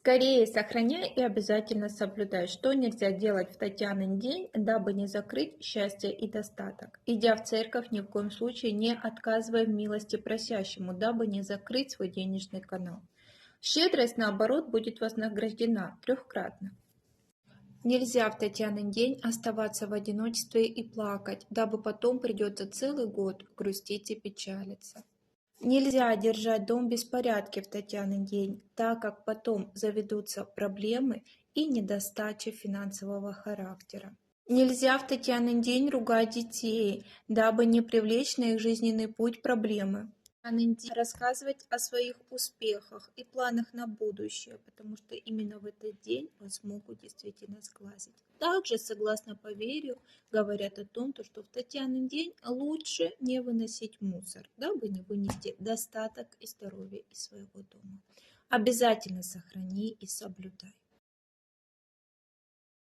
Скорее сохраняй и обязательно соблюдай, что нельзя делать в Татьянин день, дабы не закрыть счастье и достаток. Идя в церковь, ни в коем случае не отказывай в милости просящему, дабы не закрыть свой денежный канал. Щедрость, наоборот, будет вознаграждена трехкратно. Нельзя в Татьянин день оставаться в одиночестве и плакать, дабы потом придется целый год грустить и печалиться. Нельзя держать дом в беспорядке в Татьянин день, так как потом заведутся проблемы и недостача финансового характера. Нельзя в Татьянин день ругать детей, дабы не привлечь на их жизненный путь проблемы. Татьянин день рассказывать о своих успехах и планах на будущее, потому что именно в этот день вас могут действительно сглазить. Также, согласно поверью, говорят о том, что в Татьянин день лучше не выносить мусор, дабы не вынести достаток и здоровье из своего дома. Обязательно сохрани и соблюдай.